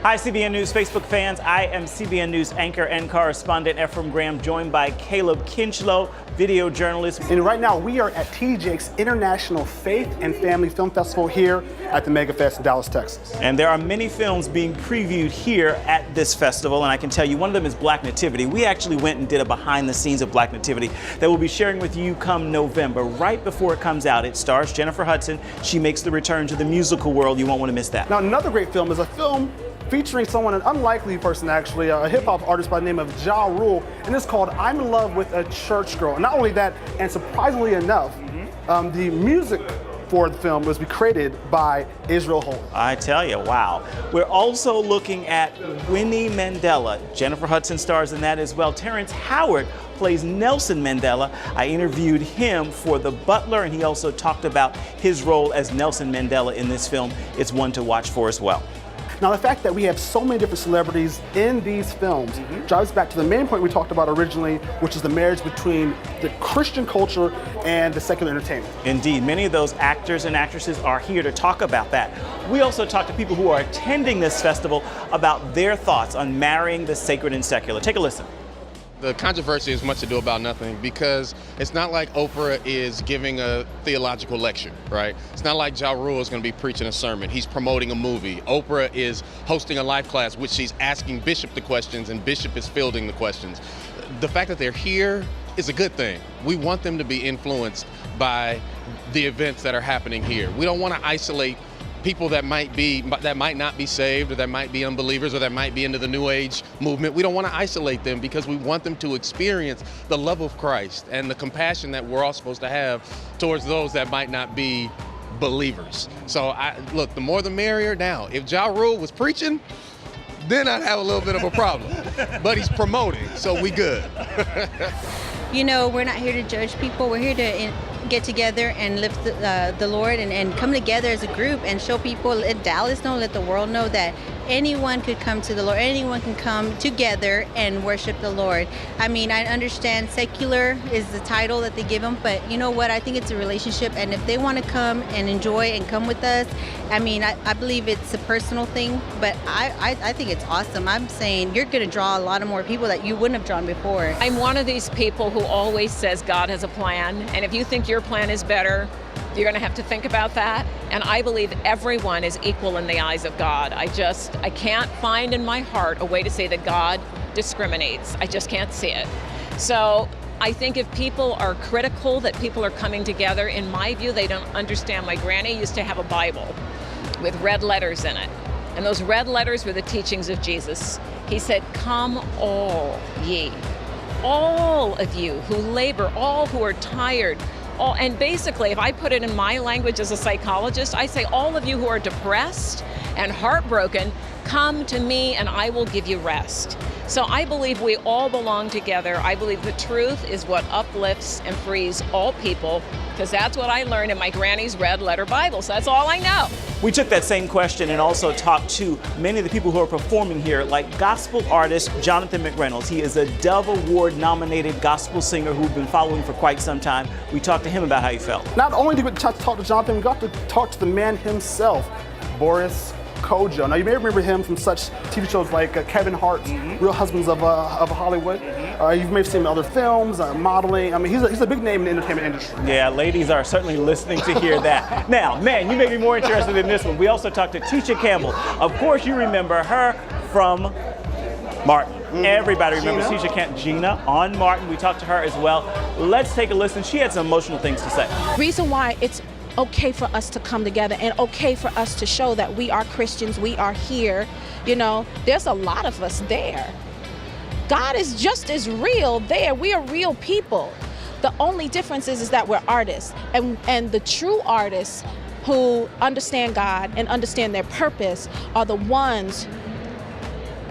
Hi, CBN News Facebook fans. I am CBN News anchor and correspondent Efrem Graham, joined by Caleb Kinchlow, video journalist. And right now we are at TJ's International Faith and Family Film Festival here at the Megafest in Dallas, Texas. And there are many films being previewed here at this festival, and I can tell you one of them is Black Nativity. We actually went and did a behind the scenes of Black Nativity that we'll be sharing with you come November. Right before it comes out, it stars Jennifer Hudson. She makes the return to the musical world. You won't want to miss that. Now, another great film is a film featuring someone, an unlikely person actually, a hip-hop artist by the name of Ja Rule, and it's called I'm in Love with a Church Girl. And not only that, and surprisingly enough, the music for the film was created by Israel Holt. I tell you, wow. We're also looking at Winnie Mandela. Jennifer Hudson stars in that as well. Terrence Howard plays Nelson Mandela. I interviewed him for The Butler, and he also talked about his role as Nelson Mandela in this film. It's one to watch for as well. Now, the fact that we have so many different celebrities in these films drives back to the main point we talked about originally, which is the marriage between the Christian culture and the secular entertainment. Indeed, many of those actors and actresses are here to talk about that. We also talk to people who are attending this festival about their thoughts on marrying the sacred and secular. Take a listen. The controversy is much ado about nothing because it's not like Oprah is giving a theological lecture, right? It's not like Ja Rule is going to be preaching a sermon. He's promoting a movie. Oprah is hosting a live class, which she's asking Bishop the questions, and Bishop is fielding the questions. The fact that they're here is a good thing. We want them to be influenced by the events that are happening here. We don't want to isolate people that might not be saved, or that might be unbelievers, or that might be into the New Age movement. We don't want to isolate them because we want them to experience the love of Christ and the compassion that we're all supposed to have towards those that might not be believers. So look, the more the merrier. Now, if Ja Rule was preaching, then I'd have a little bit of a problem. But he's promoting, so we good. You know, we're not here to judge people. We're here to get together and lift the Lord and come together as a group and show people, let Dallas know, let the world know that anyone could come to the Lord. Anyone can come together and worship the Lord. I mean, I understand secular is the title that they give them, but you know what? I think it's a relationship, and if they want to come and enjoy and come with us, I mean, I believe it's a personal thing, but I think it's awesome. I'm saying you're going to draw a lot of more people that you wouldn't have drawn before. I'm one of these people who always says God has a plan, and if you think your plan is better, you're going to have to think about that. And I believe everyone is equal in the eyes of God. I can't find in my heart a way to say that God discriminates. I just can't see it. So I think if people are critical that people are coming together, in my view, they don't understand. My granny used to have a Bible with red letters in it. And those red letters were the teachings of Jesus. He said, "Come all ye, all of you who labor, all who are tired." And basically, if I put it in my language as a psychologist, I say, all of you who are depressed and heartbroken, come to me and I will give you rest. So I believe we all belong together. I believe the truth is what uplifts and frees all people, because that's what I learned in my granny's red letter Bible. So that's all I know. We took that same question and also talked to many of the people who are performing here, like gospel artist Jonathan McReynolds. He is a Dove Award nominated gospel singer who we've been following for quite some time. We talked to him about how he felt. Not only did we talk to Jonathan, we got to talk to the man himself, Boris Kodjoe. Now, you may remember him from such TV shows like Kevin Hart's Real Husbands of Hollywood. You may have seen him in other films, modeling. I mean, he's a big name in the entertainment industry. Yeah, ladies are certainly listening to hear that. Now, man, you may be more interested in this one. We also talked to Tisha Campbell. Of course, you remember her from Martin. Everybody remembers Gina on Martin. We talked to her as well. Let's take a listen. She had some emotional things to say. Reason why it's okay for us to come together and okay for us to show that we are Christians, we are here. You know, there's a lot of us there. God is just as real there. We are real people. The only difference is that we're artists, and the true artists who understand God and understand their purpose are the ones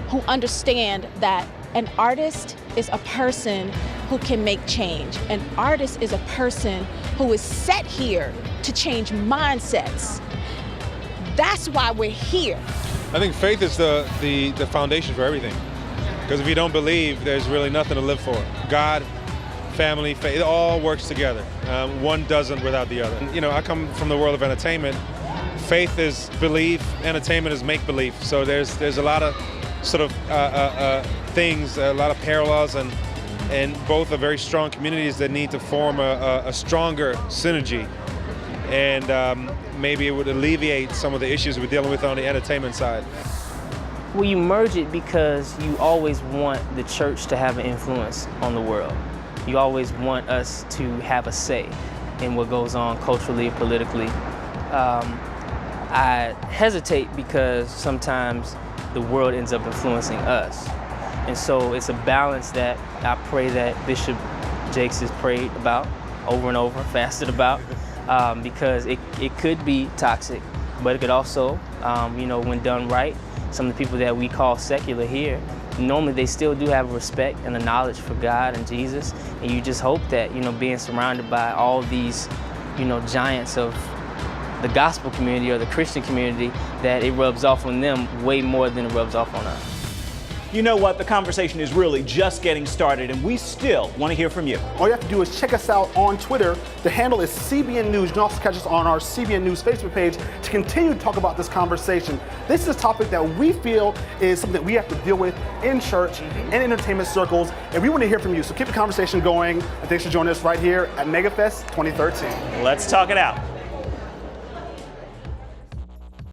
who understand that an artist is a person who can make change. An artist is a person who is set here to change mindsets. That's why we're here. I think faith is the foundation for everything. Because if you don't believe, there's really nothing to live for. God, family, faith, it all works together. One doesn't without the other. You know, I come from the world of entertainment. faith is belief, entertainment is make-believe. So there's a lot of sort of things, a lot of parallels, and both are very strong communities that need to form a stronger synergy. And maybe it would alleviate some of the issues we're dealing with on the entertainment side. Well, you merge it because you always want the church to have an influence on the world. You always want us to have a say in what goes on culturally, politically. I hesitate because sometimes the world ends up influencing us. And so it's a balance that I pray that Bishop Jakes has prayed about over and over, fasted about, because it could be toxic, but it could also, when done right, some of the people that we call secular here, normally they still do have a respect and a knowledge for God and Jesus. And you just hope that, being surrounded by all these, giants of the gospel community or the Christian community, that it rubs off on them way more than it rubs off on us. You know what? The conversation is really just getting started, and we still want to hear from you. All you have to do is check us out on Twitter. The handle is CBN News. You can also catch us on our CBN News Facebook page to continue to talk about this conversation. This is a topic that we feel is something that we have to deal with in church and entertainment circles, and we want to hear from you. So keep the conversation going, and thanks for joining us right here at Megafest 2013. Let's talk it out.